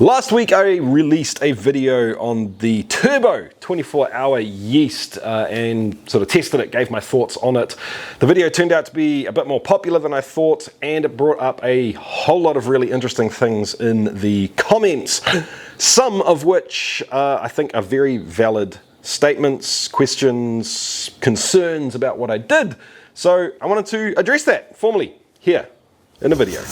Last week I released a video on the Turbo 24-hour yeast and sort of tested it, gave my thoughts on it. The video turned out to be a bit more popular than I thought, and it brought up a whole lot of really interesting things in the comments, some of which I think are very valid statements, questions, concerns about what I did. So I wanted to address that formally here in a video.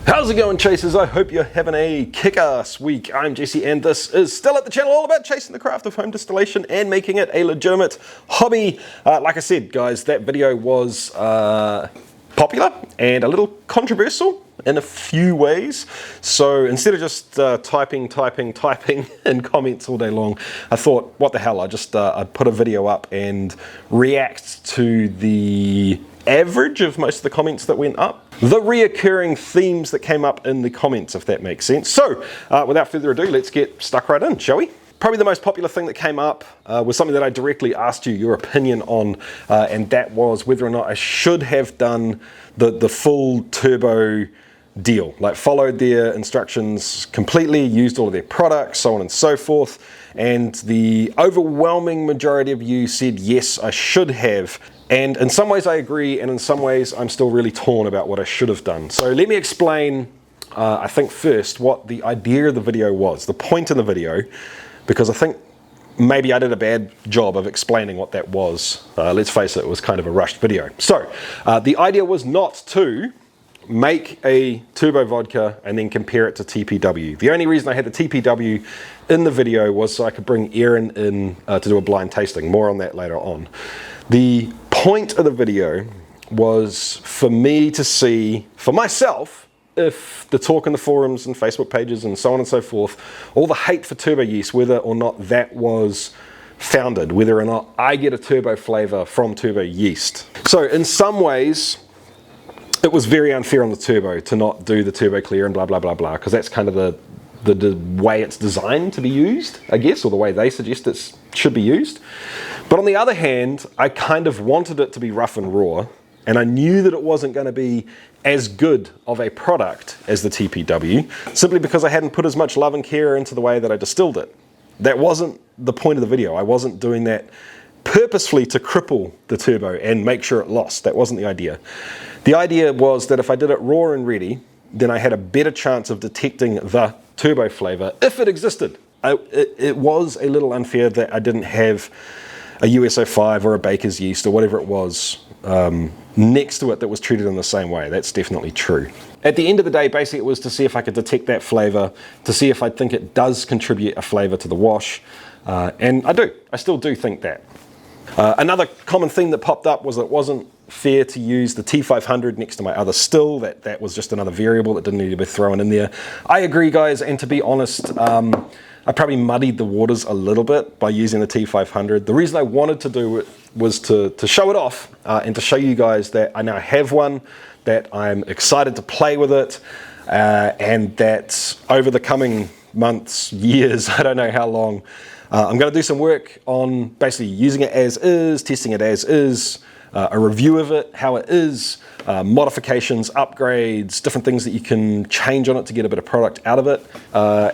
How's it going, chasers? I hope you're having a kick-ass week. I'm Jesse, and this is still at the channel all about chasing the craft of home distillation and making it a legitimate hobby. Like I said, guys, that video was popular and a little controversial in a few ways. So instead of just typing in comments all day long, I thought, what the hell, I'd put a video up and react to the average of most of the comments that went up, the reoccurring themes that came up in the comments, if that makes sense. So without further ado, let's get stuck right in, shall we? Probably the most popular thing that came up was something that I directly asked you your opinion on, and that was whether or not I should have done the full turbo deal, like followed their instructions completely, used all of their products, so on and so forth. And the overwhelming majority of you said yes, I should have. And in some ways I agree, and in some ways I'm still really torn about what I should have done. So let me explain, I think first, what the idea of the video was, the point of the video, because I think maybe I did a bad job of explaining what that was. Let's face it, it was kind of a rushed video. So the idea was not to make a turbo vodka and then compare it to TPW. The only reason I had the TPW in the video was so I could bring Aaron in to do a blind tasting. More on that later on. The point of the video was for me to see, for myself, if the talk in the forums and Facebook pages and so on and so forth, all the hate for turbo yeast, whether or not that was founded, whether or not I get a turbo flavor from turbo yeast. So in some ways, it was very unfair on the turbo to not do the turbo clear and blah, blah, blah, blah, because that's kind of the way it's designed to be used, I guess, or the way they suggest it should be used. But on the other hand, I kind of wanted it to be rough and raw, and I knew that it wasn't going to be as good of a product as the TPW, simply because I hadn't put as much love and care into the way that I distilled it. That wasn't the point of the video. I wasn't doing that purposefully to cripple the turbo and make sure it lost. That wasn't the idea. The idea was that if I did it raw and ready, then I had a better chance of detecting the turbo flavor if it existed. It was a little unfair that I didn't have a US-05 or a baker's yeast or whatever it was next to it that was treated in the same way. That's definitely true. At the end of the day, basically it was to see if I could detect that flavor, to see if I think it does contribute a flavor to the wash, and I do. I still do think that. Another common theme that popped up was that it wasn't fair to use the T500 next to my other still, that was just another variable that didn't need to be thrown in there. I agree, guys, and to be honest, I probably muddied the waters a little bit by using the T500. The reason I wanted to do it was to show it off and to show you guys that I now have one, that I'm excited to play with it, and that over the coming months, years, I don't know how long, I'm going to do some work on basically using it as is, testing it as is, a review of it, how it is, modifications, upgrades, different things that you can change on it to get a bit of product out of it,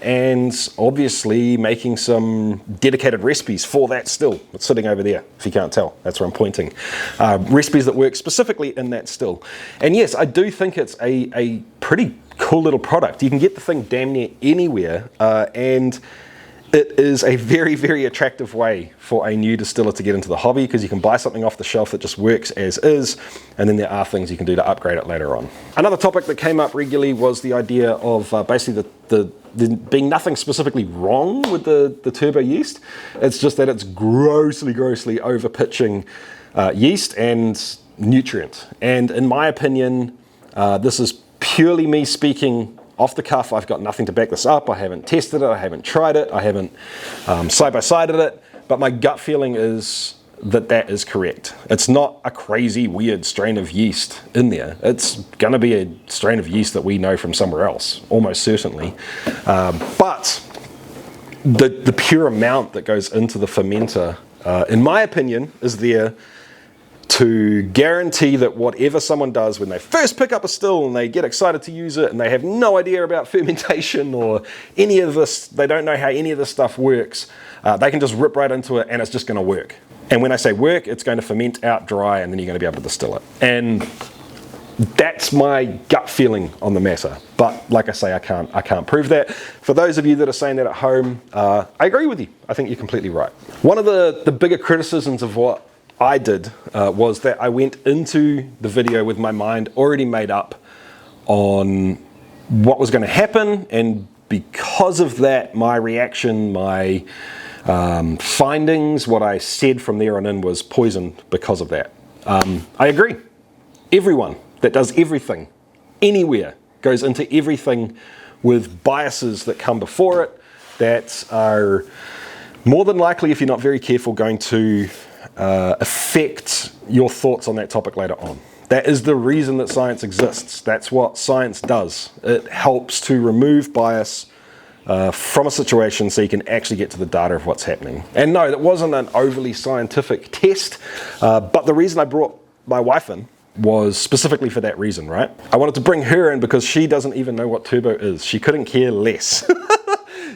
and obviously making some dedicated recipes for that still. It's sitting over there, if you can't tell. That's where I'm pointing. Recipes that work specifically in that still. And yes, I do think it's a pretty cool little product. You can get the thing damn near anywhere, and it is a very, very attractive way for a new distiller to get into the hobby, because you can buy something off the shelf that just works as is, and then there are things you can do to upgrade it later on. Another topic that came up regularly was the idea of basically the being nothing specifically wrong with the turbo yeast. It's just that it's grossly overpitching yeast and nutrient. And in my opinion, this is purely me speaking off the cuff. I've got nothing to back this up. I haven't tested it. I haven't tried it. I haven't side-by-sided it. But my gut feeling is that is correct. It's not a crazy, weird strain of yeast in there. It's going to be a strain of yeast that we know from somewhere else, almost certainly. But the pure amount that goes into the fermenter, in my opinion, is there to guarantee that whatever someone does when they first pick up a still and they get excited to use it and they have no idea about fermentation or any of this, they don't know how any of this stuff works, they can just rip right into it and it's just going to work. And when I say work, it's going to ferment out dry and then you're going to be able to distill it. And that's my gut feeling on the matter. But like I say, I can't prove that. For those of you that are saying that at home, I agree with you. I think you're completely right. One of the bigger criticisms of what I did was that I went into the video with my mind already made up on what was going to happen, and because of that, my reaction, my findings, what I said from there on in was poisoned because of that. I agree. Everyone that does everything, anywhere, goes into everything with biases that come before it that are more than likely, if you're not very careful, going to affect your thoughts on that topic later on. That is the reason that science exists. That's what science does. It helps to remove bias from a situation so you can actually get to the data of what's happening. And no, that wasn't an overly scientific test, but the reason I brought my wife in was specifically for that reason, right? I wanted to bring her in because she doesn't even know what turbo is. She couldn't care less.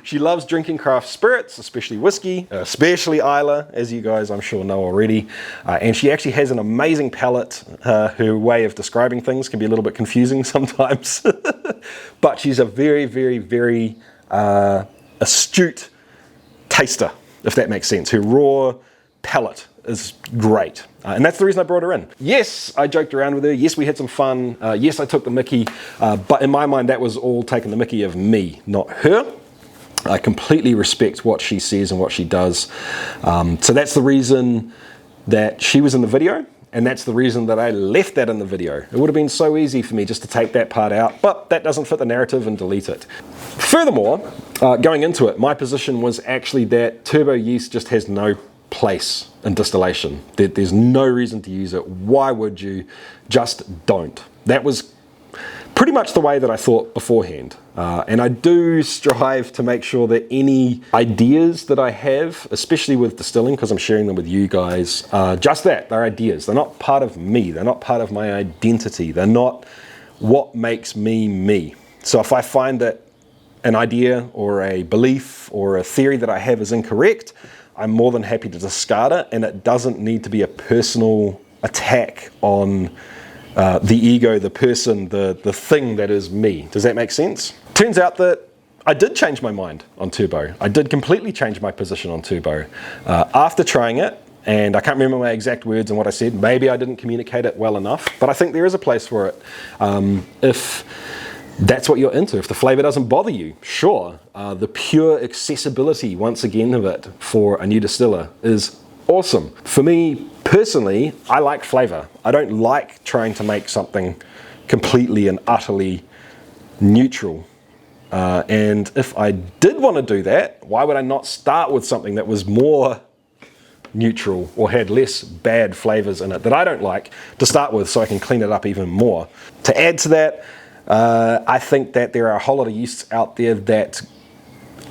She loves drinking craft spirits, especially whiskey, especially Isla, as you guys I'm sure know already. And she actually has an amazing palate. Her way of describing things can be a little bit confusing sometimes. But she's a very, very, very astute taster, if that makes sense. Her raw palate is great. And that's the reason I brought her in. Yes, I joked around with her. Yes, we had some fun. Yes, I took the mickey. But in my mind, that was all taking the mickey of me, not her. I completely respect what she says and what she does. So that's the reason that she was in the video. And that's the reason that I left that in the video. It would have been so easy for me just to take that part out, but that doesn't fit the narrative and delete it. Furthermore, going into it, my position was actually that turbo yeast just has no place in distillation. There's no reason to use it. Why would you? Just don't. That was pretty much the way that I thought beforehand. And I do strive to make sure that any ideas that I have, especially with distilling, because I'm sharing them with you guys, just that, they're ideas. They're not part of me. They're not part of my identity. They're not what makes me me. So if I find that an idea or a belief or a theory that I have is incorrect, I'm more than happy to discard it, and it doesn't need to be a personal attack on the ego, the person, the thing that is me. Does that make sense? Turns out that I did change my mind on turbo. I did completely change my position on turbo after trying it, and I can't remember my exact words and what I said. Maybe I didn't communicate it well enough, but I think there is a place for it. If that's what you're into, if the flavor doesn't bother you, sure. The pure accessibility, once again, of it for a new distiller is awesome. For me personally, I like flavor. I don't like trying to make something completely and utterly neutral. And if I did want to do that, why would I not start with something that was more neutral or had less bad flavors in it that I don't like to start with, so I can clean it up even more? To add to that, I think that there are a whole lot of yeasts out there that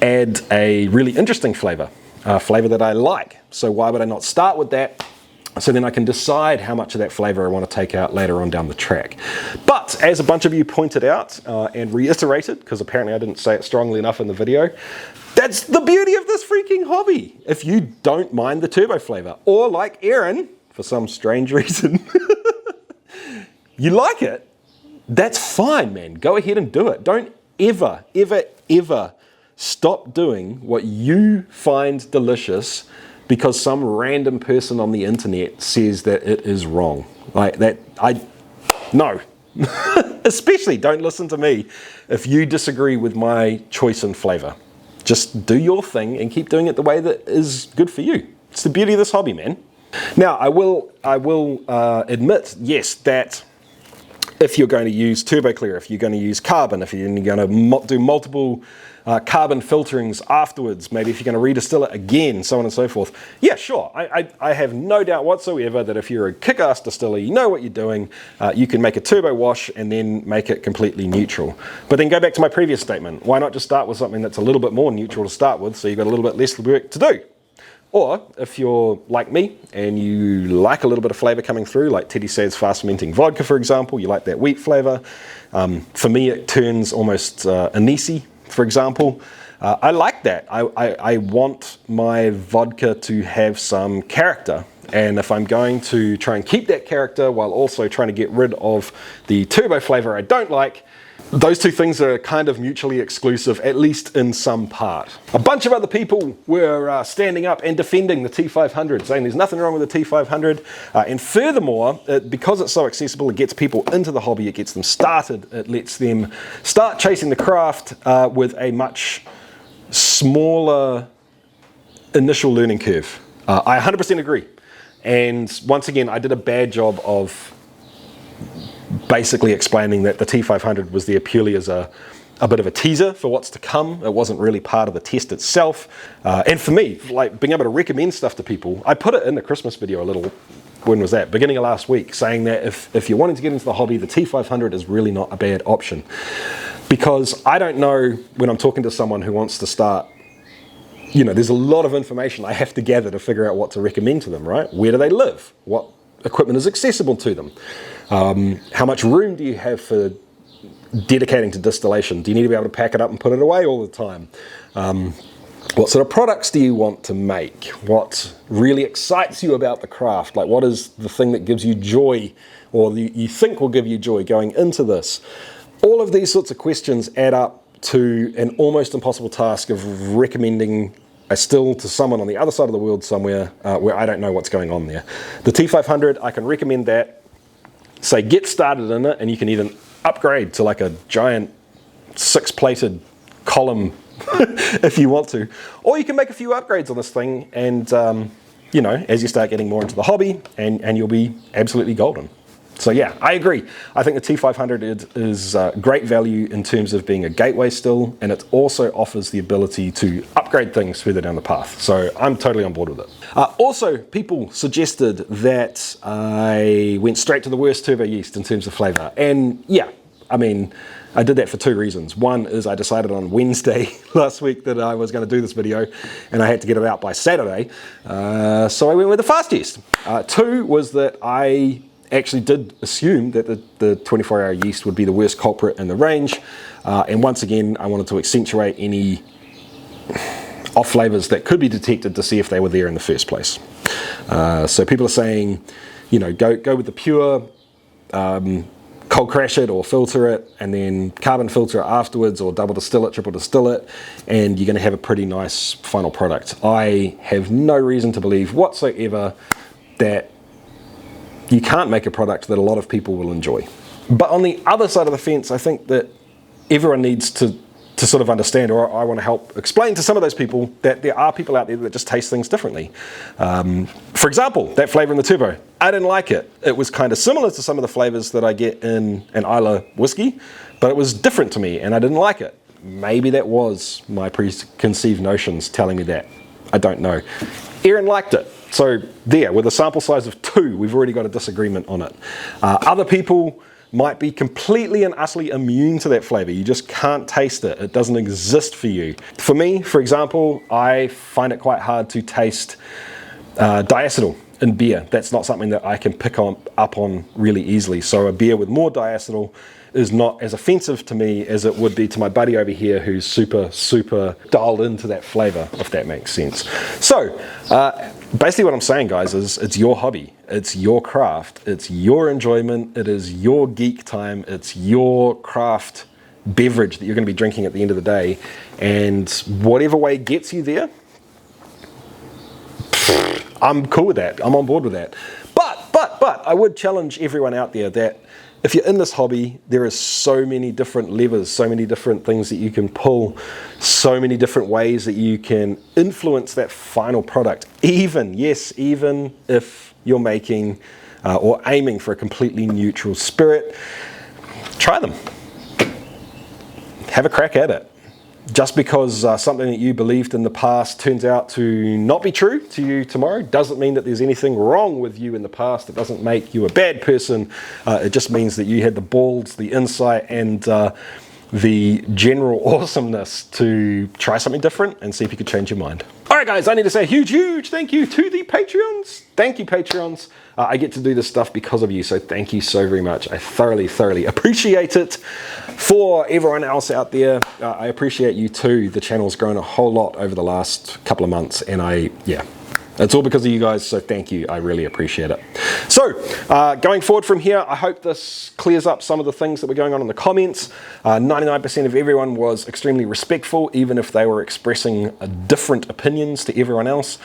add a really interesting flavor, a flavor that I like. So why would I not start with that? So then I can decide how much of that flavor I want to take out later on down the track. But as a bunch of you pointed out and reiterated, because apparently I didn't say it strongly enough in the video, that's the beauty of this freaking hobby. If you don't mind the turbo flavor, or like Aaron, for some strange reason, you like it, that's fine, man. Go ahead and do it. Don't ever, ever, ever stop doing what you find delicious because some random person on the internet says that it is wrong. Like that, no. Especially don't listen to me if you disagree with my choice in flavor. Just do your thing and keep doing it the way that is good for you. It's the beauty of this hobby, man. Now, I will admit, yes, that if you're going to use turbo clear, if you're going to use carbon, if you're going to do multiple carbon filterings afterwards, maybe if you're going to redistill it again, so on and so forth. Yeah, sure. I have no doubt whatsoever that if you're a kick-ass distiller, you know what you're doing, you can make a turbo wash and then make it completely neutral. But then go back to my previous statement. Why not just start with something that's a little bit more neutral to start with, so you've got a little bit less work to do? Or if you're like me and you like a little bit of flavor coming through, like Teddy Sad's fast fermenting vodka, for example, you like that wheat flavor. For me, it turns almost anise, for example. I like that. I want my vodka to have some character. And if I'm going to try and keep that character while also trying to get rid of the turbo flavor I don't like, those two things are kind of mutually exclusive, at least in some part. A bunch of other people were standing up and defending the T500, saying there's nothing wrong with the T500. And furthermore, because it's so accessible, it gets people into the hobby, it gets them started, it lets them start chasing the craft with a much smaller initial learning curve. I 100% agree. And once again, I did a bad job of basically explaining that the T500 was there purely as a bit of a teaser for what's to come. It wasn't really part of the test itself. And for me, like being able to recommend stuff to people, I put it in the Christmas video a little, when was that? Beginning of last week, saying that if you're wanting to get into the hobby, the T500 is really not a bad option. Because I don't know when I'm talking to someone who wants to start, you know, there's a lot of information I have to gather to figure out what to recommend to them, right? Where do they live? What equipment is accessible to them? How much room do you have for dedicating to distillation? Do you need to be able to pack it up and put it away all the time? What sort of products do you want to make? What really excites you about the craft? Like, what is the thing that gives you joy, or you think will give you joy going into this? All of these sorts of questions add up to an almost impossible task of recommending a still to someone on the other side of the world somewhere where I don't know what's going on there. The T500, I can recommend that. Say get started in it, and you can even upgrade to like a giant 6-plated column if you want to. Or you can make a few upgrades on this thing, and you know, as you start getting more into the hobby, and you'll be absolutely golden. So yeah, I agree. I think the T500 is great value in terms of being a gateway still, and it also offers the ability to upgrade things further down the path. So I'm totally on board with it. Also, people suggested that I went straight to the worst turbo yeast in terms of flavor. And yeah, I mean, I did that for two reasons. One is I decided on Wednesday last week that I was going to do this video, and I had to get it out by Saturday. So I went with the fast yeast. Two was that I actually did assume that the 24-hour yeast would be the worst culprit in the range. And once again, I wanted to accentuate any off flavors that could be detected to see if they were there in the first place. So people are saying, you know, go with the pure, cold crash it or filter it, and then carbon filter it afterwards, or double distill it, triple distill it, and you're going to have a pretty nice final product. I have no reason to believe whatsoever that you can't make a product that a lot of people will enjoy. But on the other side of the fence, I think that everyone needs to sort of understand, or I want to help explain to some of those people, that there are people out there that just taste things differently. For example, that flavor in the turbo, I didn't like it. It was kind of similar to some of the flavors that I get in an Islay whiskey, but it was different to me and I didn't like it. Maybe that was my preconceived notions telling me that. I don't know. Aaron liked it. So there, with a sample size of 2, we've already got a disagreement on it. Other people might be completely and utterly immune to that flavor. You just can't taste it. It doesn't exist for you. For me, for example, I find it quite hard to taste diacetyl in beer. That's not something that I can pick up on really easily. So a beer with more diacetyl is not as offensive to me as it would be to my buddy over here who's super dialed into that flavor, if that makes sense. So basically what I'm saying, guys, is it's your hobby, it's your craft, it's your enjoyment, it is your geek time, it's your craft beverage that you're going to be drinking at the end of the day, and whatever way gets you there, I'm cool with that. I'm on board with that. But I would challenge everyone out there that if you're in this hobby, there are so many different levers, so many different things that you can pull, so many different ways that you can influence that final product. Even if you're making or aiming for a completely neutral spirit, try them. Have a crack at it. Just because something that you believed in the past turns out to not be true to you tomorrow doesn't mean that there's anything wrong with you in the past. It doesn't make you a bad person. It just means that you had the balls, the insight, and the general awesomeness to try something different and see if you could change your mind. All right. Alright guys, I need to say a huge thank you to the Patreons. Thank you, Patreons. I get to do this stuff because of you, so thank you so very much. I thoroughly appreciate it. For everyone else out there, I appreciate you too. The channel's grown a whole lot over the last couple of months, and it's all because of you guys, so thank you. I really appreciate it. So, going forward from here, I hope this clears up some of the things that were going on in the comments. 99% of everyone was extremely respectful, even if they were expressing different opinions to everyone else.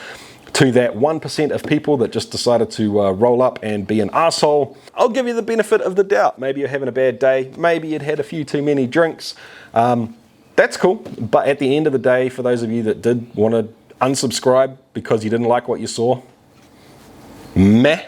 To that 1% of people that just decided to roll up and be an asshole, I'll give you the benefit of the doubt. Maybe you're having a bad day. Maybe you'd had a few too many drinks. That's cool. But at the end of the day, for those of you that did want to unsubscribe because you didn't like what you saw, meh.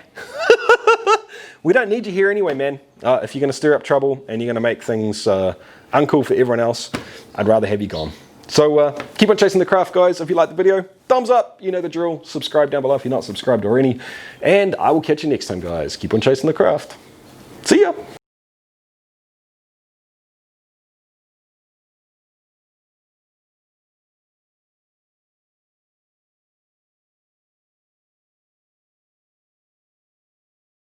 We don't need you here anyway, man. If you're going to stir up trouble and you're going to make things uncool for everyone else, I'd rather have you gone. So keep on chasing the craft, guys. If you like the video, thumbs up. You know the drill. Subscribe down below if you're not subscribed already. And I will catch you next time, guys. Keep on chasing the craft. See ya.